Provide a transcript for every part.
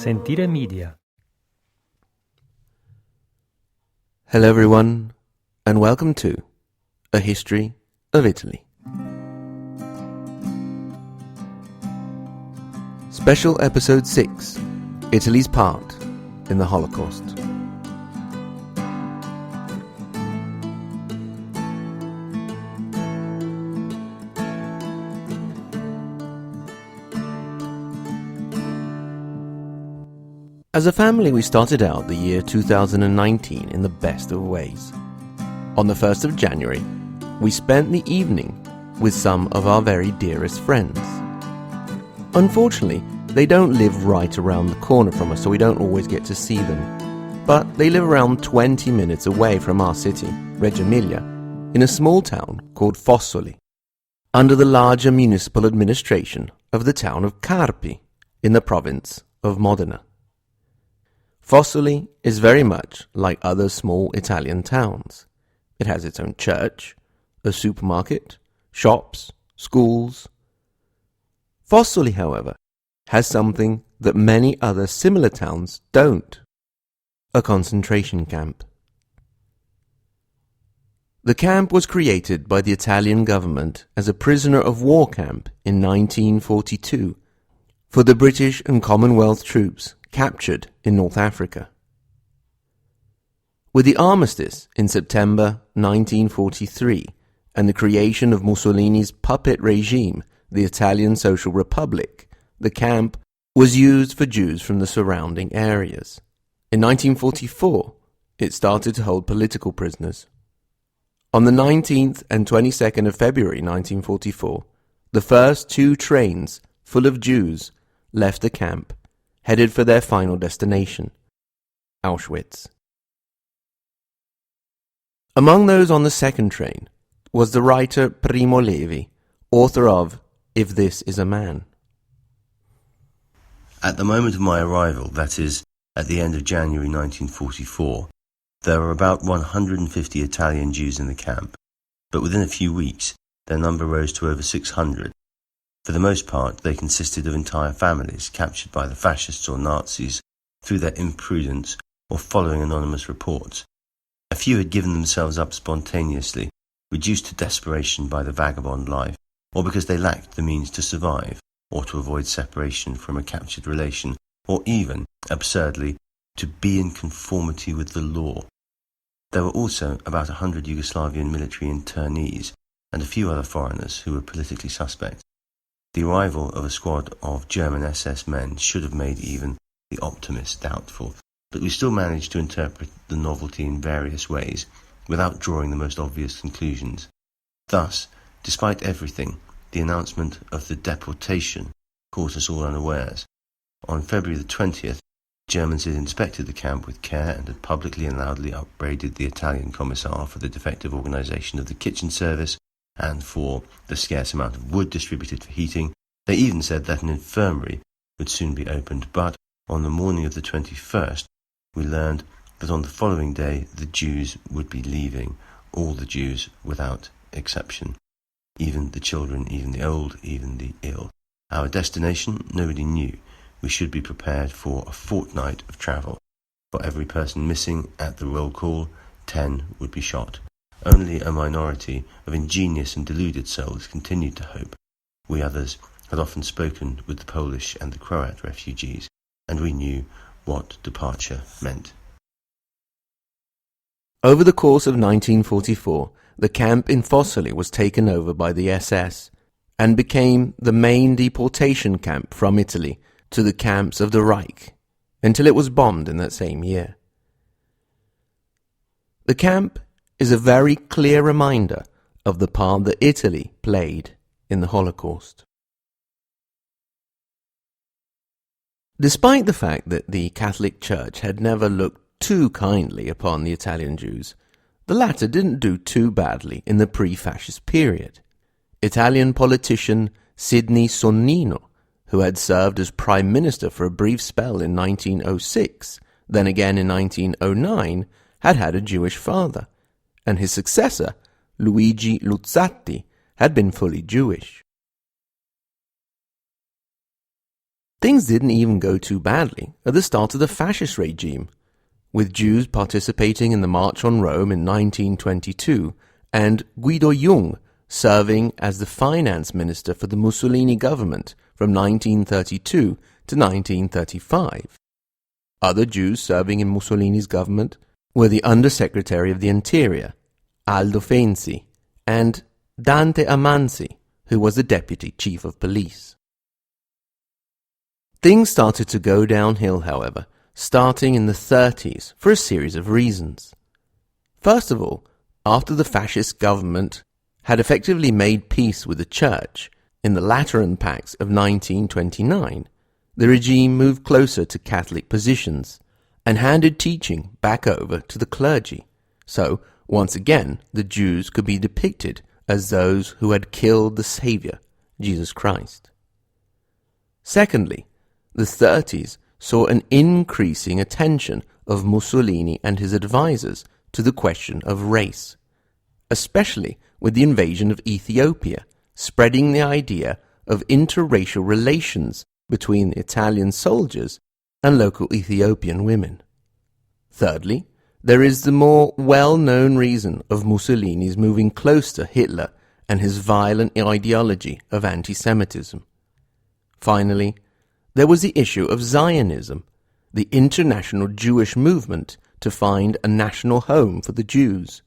Sentire Media. Hello everyone, and welcome to A History of Italy. Special Episode 6, Italy's Part in the Holocaust. As a family, we started out the year 2019 in the best of ways. On the 1st of January, we spent the evening with some of our very dearest friends. Unfortunately, they don't live right around the corner from us, so we don't always get to see them. But they live around 20 minutes away from our city, Reggio Emilia, in a small town called Fossoli, under the larger municipal administration of the town of Carpi, in the province of Modena. Fossoli is very much like other small Italian towns. It has its own church, a supermarket, shops, schools. Fossoli, however, has something that many other similar towns don't: a concentration camp. The camp was created by the Italian government as a prisoner of war camp in 1942 for the British and Commonwealth troops captured in North Africa. With the armistice in September 1943 and the creation of Mussolini's puppet regime, the Italian Social Republic, the camp was used for Jews from the surrounding areas. In 1944, it started to hold political prisoners. On the 19th and 22nd of February 1944, the first two trains full of Jews left the camp, headed for their final destination, Auschwitz. Among those on the second train was the writer Primo Levi, author of If This Is a Man. At the moment of my arrival, that is, at the end of January 1944, there were about 150 Italian Jews in the camp, but within a few weeks their number rose to over 600. For the most part, they consisted of entire families captured by the fascists or Nazis through their imprudence or following anonymous reports. A few had given themselves up spontaneously, reduced to desperation by the vagabond life, or because they lacked the means to survive, or to avoid separation from a captured relation, or even, absurdly, to be in conformity with the law. There were also about 100 Yugoslavian military internees, and a few other foreigners who were politically suspect. The arrival of a squad of German SS men should have made even the optimist doubtful, but we still managed to interpret the novelty in various ways, without drawing the most obvious conclusions. Thus, despite everything, the announcement of the deportation caught us all unawares. On February the 20th, Germans had inspected the camp with care and had publicly and loudly upbraided the Italian commissar for the defective organisation of the kitchen service and for the scarce amount of wood distributed for heating. They even said that an infirmary would soon be opened, but on the morning of the 21st, we learned that on the following day the Jews would be leaving, all the Jews without exception. Even the children, even the old, even the ill. Our destination, nobody knew. We should be prepared for a fortnight of travel. For every person missing at the roll call, 10 would be shot. Only a minority of ingenious and deluded souls continued to hope. We others had often spoken with the Polish and the Croat refugees, and we knew what departure meant. Over the course of 1944, the camp in Fossoli was taken over by the SS and became the main deportation camp from Italy to the camps of the Reich, until it was bombed in that same year. The camp is a very clear reminder of the part that Italy played in the Holocaust. Despite the fact that the Catholic Church had never looked too kindly upon the Italian Jews, the latter didn't do too badly in the pre-fascist period. Italian politician Sidney Sonnino, who had served as Prime Minister for a brief spell in 1906, then again in 1909, had had a Jewish father, and his successor, Luigi Luzzatti, had been fully Jewish. Things didn't even go too badly at the start of the fascist regime, with Jews participating in the March on Rome in 1922 and Guido Jung serving as the finance minister for the Mussolini government from 1932 to 1935. Other Jews serving in Mussolini's government were the Undersecretary of the Interior, Aldo Fenzi, and Dante Amanzi, who was the Deputy Chief of Police. Things started to go downhill, however, starting in the 30s for a series of reasons. First of all, after the fascist government had effectively made peace with the Church in the Lateran Pacts of 1929, the regime moved closer to Catholic positions and handed teaching back over to the clergy. So, once again, the Jews could be depicted as those who had killed the Saviour, Jesus Christ. Secondly, the 30s saw an increasing attention of Mussolini and his advisors to the question of race, especially with the invasion of Ethiopia, spreading the idea of interracial relations between Italian soldiers and local Ethiopian women. Thirdly, there is the more well-known reason of Mussolini's moving close to Hitler and his violent ideology of anti-Semitism. Finally, there was the issue of Zionism, the international Jewish movement to find a national home for the Jews.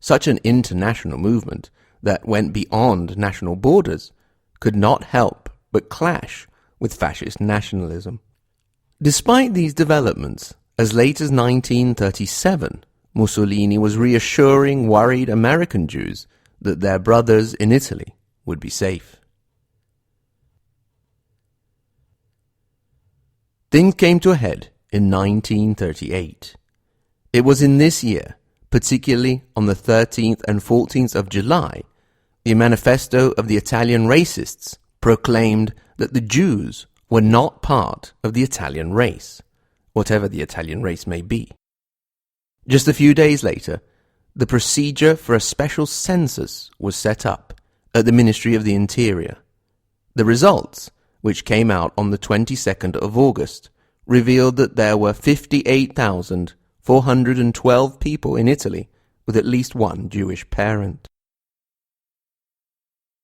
Such an international movement that went beyond national borders could not help but clash with fascist nationalism. Despite these developments, as late as 1937, Mussolini was reassuring worried American Jews that their brothers in Italy would be safe. Things came to a head in 1938. It was in this year, particularly on the 13th and 14th of July, the manifesto of the Italian racists proclaimed that the Jews were not part of the Italian race, whatever the Italian race may be. Just a few days later, the procedure for a special census was set up at the Ministry of the Interior. The results, which came out on the 22nd of August, revealed that there were 58,412 people in Italy with at least one Jewish parent.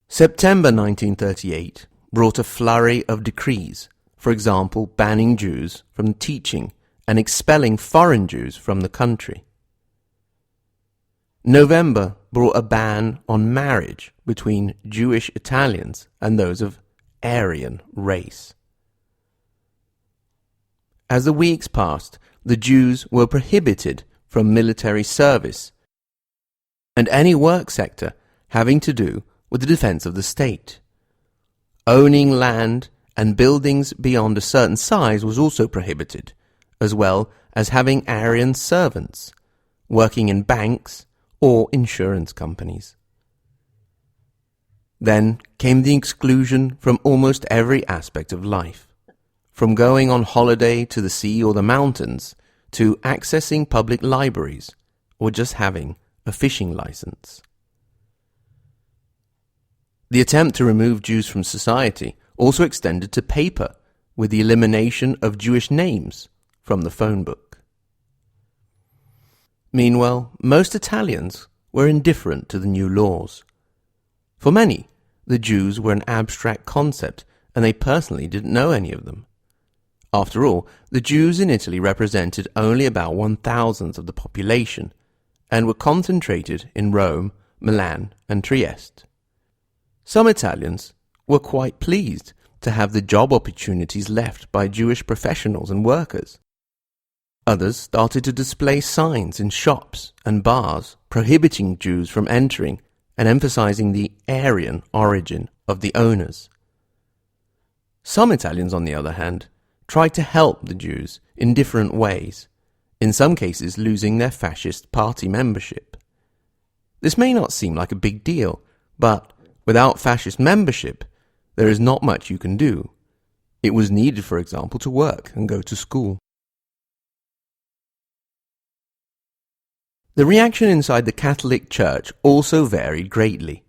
September 1938 brought a flurry of decrees, for example, banning Jews from teaching and expelling foreign Jews from the country. November brought a ban on marriage between Jewish Italians and those of Aryan race. As the weeks passed, the Jews were prohibited from military service and any work sector having to do with the defense of the state. Owning land and buildings beyond a certain size was also prohibited, as well as having Aryan servants, working in banks or insurance companies. Then came the exclusion from almost every aspect of life, from going on holiday to the sea or the mountains, to accessing public libraries, or just having a fishing license. The attempt to remove Jews from society also extended to paper, with the elimination of Jewish names from the phone book. Meanwhile, most Italians were indifferent to the new laws. For many, the Jews were an abstract concept, and they personally didn't know any of them. After all, the Jews in Italy represented only about 1/1000 of the population, and were concentrated in Rome, Milan, and Trieste. Some Italians were quite pleased to have the job opportunities left by Jewish professionals and workers. Others started to display signs in shops and bars prohibiting Jews from entering and emphasizing the Aryan origin of the owners. Some Italians, on the other hand, tried to help the Jews in different ways, in some cases losing their fascist party membership. This may not seem like a big deal, but without fascist membership, there is not much you can do. It was needed, for example, to work and go to school. The reaction inside the Catholic Church also varied greatly.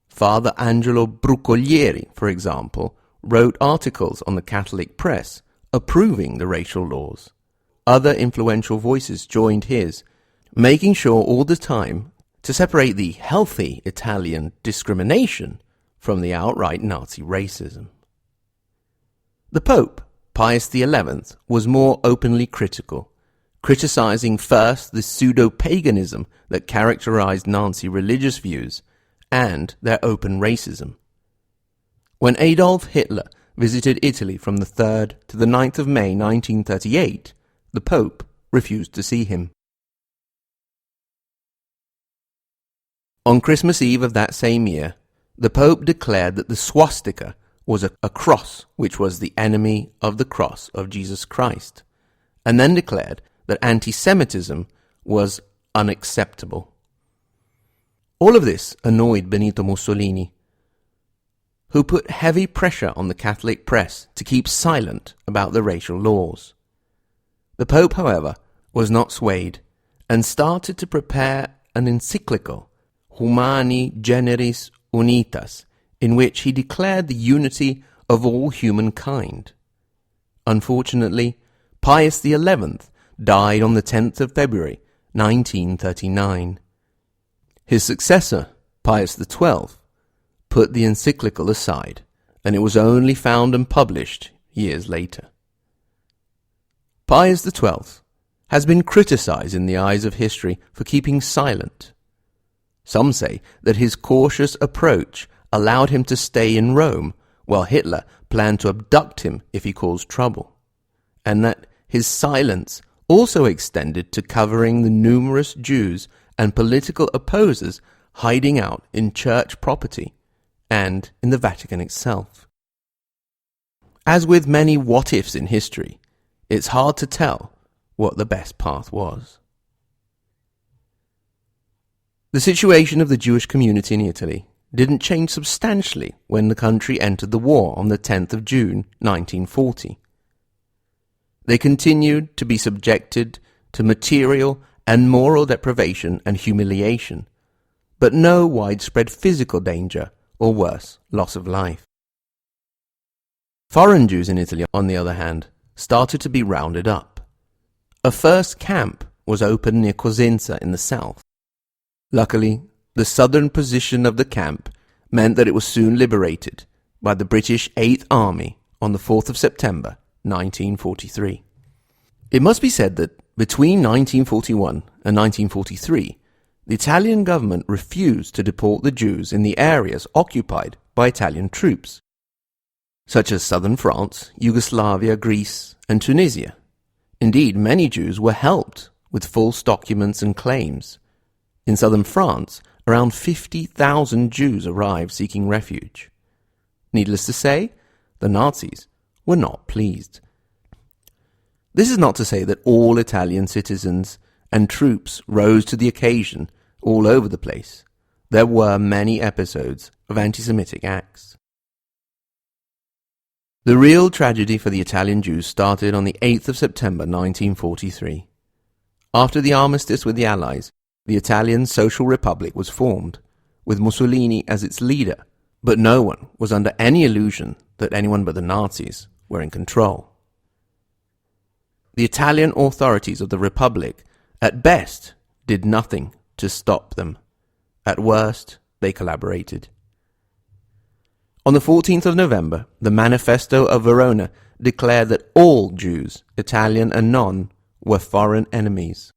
Father Angelo Brucoglieri, for example, wrote articles on the Catholic press approving the racial laws. Other influential voices joined his, making sure all the time to separate the healthy Italian discrimination from the outright Nazi racism. The Pope, Pius XI, was more openly critical, criticizing first the pseudo-paganism that characterized Nazi religious views and their open racism. When Adolf Hitler visited Italy from the 3rd to the 9th of May 1938, the Pope refused to see him. On Christmas Eve of that same year, the Pope declared that the swastika was a cross which was the enemy of the cross of Jesus Christ, and then declared that anti-Semitism was unacceptable. All of this annoyed Benito Mussolini, who put heavy pressure on the Catholic press to keep silent about the racial laws. The Pope, however, was not swayed and started to prepare an encyclical, Humani Generis Unitas, in which he declared the unity of all humankind. Unfortunately, Pius XI died on the 10th of February 1939. His successor, Pius XII, put the encyclical aside, and it was only found and published years later. Pius XII has been criticized in the eyes of history for keeping silent. Some say that his cautious approach allowed him to stay in Rome while Hitler planned to abduct him if he caused trouble, and that his silence also extended to covering the numerous Jews and political opposers hiding out in church property and in the Vatican itself. As with many what-ifs in history, it's hard to tell what the best path was. The situation of the Jewish community in Italy didn't change substantially when the country entered the war on the 10th of June 1940. They continued to be subjected to material and moral deprivation and humiliation, but no widespread physical danger or worse, loss of life. Foreign Jews in Italy, on the other hand, started to be rounded up. A first camp was opened near Cosenza in the south. Luckily, the southern position of the camp meant that it was soon liberated by the British 8th Army on the 4th of September 1943. It must be said that between 1941 and 1943, the Italian government refused to deport the Jews in the areas occupied by Italian troops, such as southern France, Yugoslavia, Greece, and Tunisia. Indeed, many Jews were helped with false documents and claims. In southern France, around 50,000 Jews arrived seeking refuge. Needless to say, the Nazis were not pleased. This is not to say that all Italian citizens and troops rose to the occasion all over the place. There were many episodes of anti-Semitic acts. The real tragedy for the Italian Jews started on the 8th of September 1943. After the armistice with the Allies, the Italian Social Republic was formed, with Mussolini as its leader, but no one was under any illusion that anyone but the Nazis were in control. The Italian authorities of the Republic, at best, did nothing to stop them. At worst, they collaborated. On the 14th of November, the Manifesto of Verona declared that all Jews, Italian and non, were foreign enemies.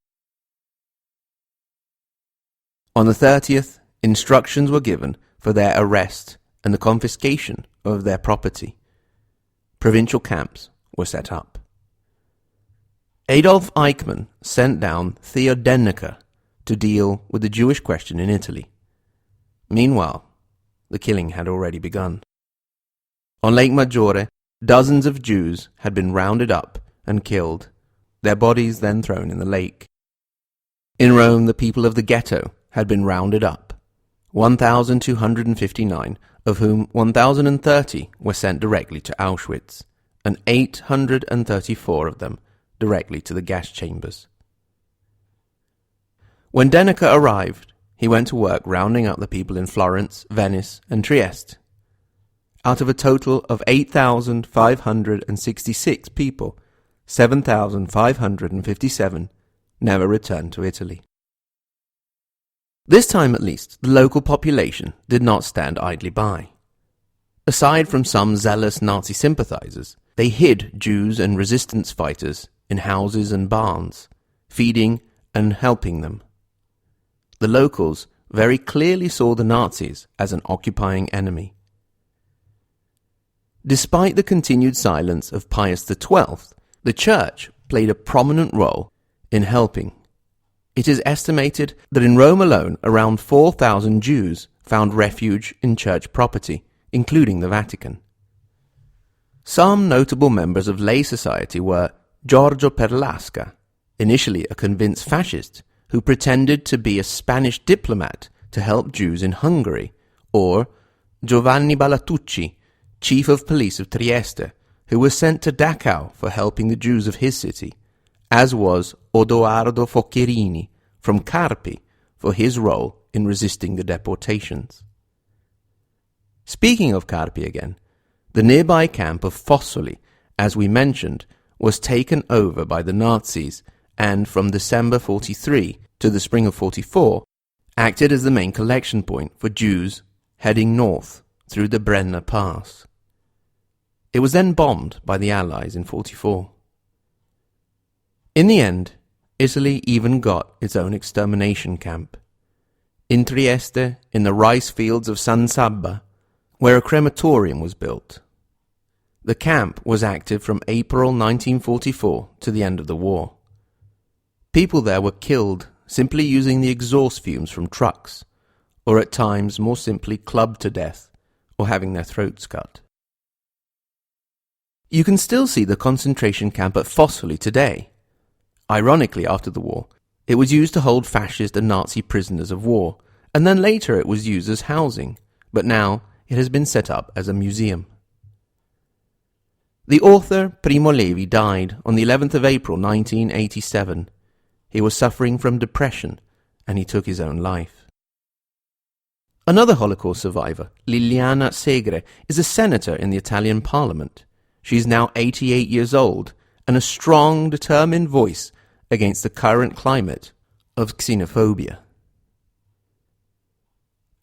On the 30th, instructions were given for their arrest and the confiscation of their property. Provincial camps were set up. Adolf Eichmann sent down Theodenica to deal with the Jewish question in Italy. Meanwhile, the killing had already begun. On Lake Maggiore, dozens of Jews had been rounded up and killed, their bodies then thrown in the lake. In Rome, the people of the ghetto had been rounded up, 1,259, of whom 1,030 were sent directly to Auschwitz, and 834 of them directly to the gas chambers. When Denica arrived, he went to work rounding up the people in Florence, Venice, and Trieste. Out of a total of 8,566 people, 7,557 never returned to Italy. This time at least, the local population did not stand idly by. Aside from some zealous Nazi sympathizers, they hid Jews and resistance fighters in houses and barns, feeding and helping them. The locals very clearly saw the Nazis as an occupying enemy. Despite the continued silence of Pius XII, the Church played a prominent role in helping. It is estimated that in Rome alone, around 4,000 Jews found refuge in church property, including the Vatican. Some notable members of lay society were Giorgio Perlasca, initially a convinced fascist who pretended to be a Spanish diplomat to help Jews in Hungary, or Giovanni Ballatucci, chief of police of Trieste, who was sent to Dachau for helping the Jews of his city, as was Odoardo Foccherini from Carpi for his role in resisting the deportations. Speaking of Carpi again, the nearby camp of Fossoli, as we mentioned, was taken over by the Nazis and from December 43 to the spring of 44 acted as the main collection point for Jews heading north through the Brenner Pass. It was then bombed by the Allies in 44. In the end, Italy even got its own extermination camp. In Trieste, in the rice fields of San Sabba, where a crematorium was built. The camp was active from April 1944 to the end of the war. People there were killed simply using the exhaust fumes from trucks, or at times more simply clubbed to death or having their throats cut. You can still see the concentration camp at Fossoli today. Ironically, after the war, it was used to hold fascist and Nazi prisoners of war, and then later it was used as housing, but now it has been set up as a museum. The author Primo Levi died on the 11th of April 1987. He was suffering from depression, and he took his own life. Another Holocaust survivor, Liliana Segre, is a senator in the Italian parliament. She is now 88 years old and a strong, determined voice against the current climate of xenophobia.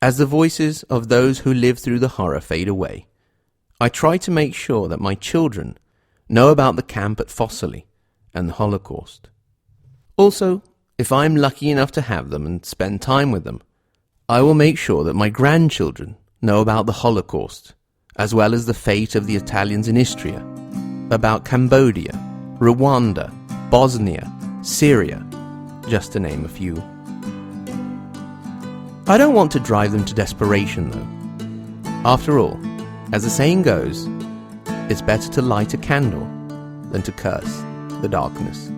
As the voices of those who live through the horror fade away, I try to make sure that my children know about the camp at Fossoli and the Holocaust. Also, if I am lucky enough to have them and spend time with them, I will make sure that my grandchildren know about the Holocaust, as well as the fate of the Italians in Istria, about Cambodia, Rwanda, Bosnia, Syria, just to name a few. I don't want to drive them to desperation, though. After all, as the saying goes, it's better to light a candle than to curse the darkness.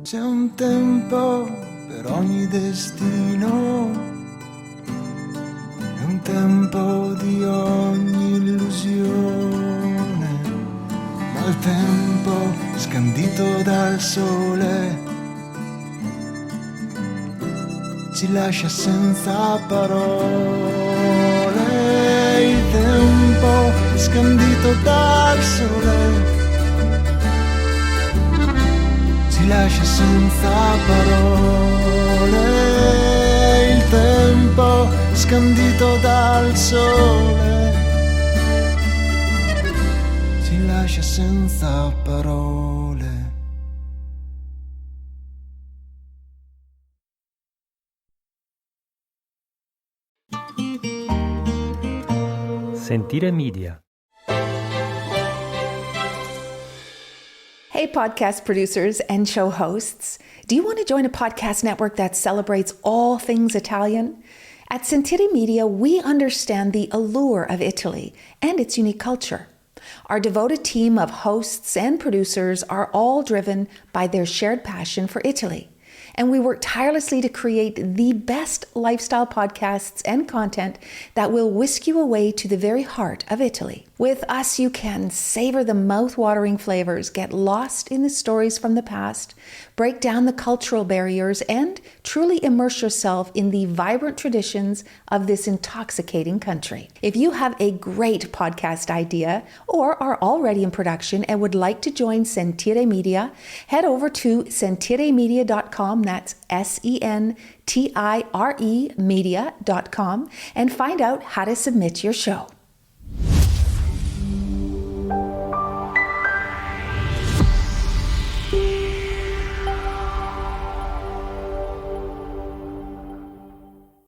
C'è un tempo per ogni destino, è un tempo di ogni illusione, ma il tempo scandito dal sole ci lascia senza parole. Il tempo scandito dal sole ci lascia senza parole. Il tempo scandito dal sole ci lascia senza parole. Sentire Media. Hey, podcast producers and show hosts. Do you want to join a podcast network that celebrates all things Italian? At Sentire Media, we understand the allure of Italy and its unique culture. Our devoted team of hosts and producers are all driven by their shared passion for Italy. And we work tirelessly to create the best lifestyle podcasts and content that will whisk you away to the very heart of Italy. With us, you can savor the mouth-watering flavors, get lost in the stories from the past, break down the cultural barriers, and truly immerse yourself in the vibrant traditions of this intoxicating country. If you have a great podcast idea or are already in production and would like to join Sentire Media, head over to sentiremedia.com, that's SENTIRE media.com, and find out how to submit your show.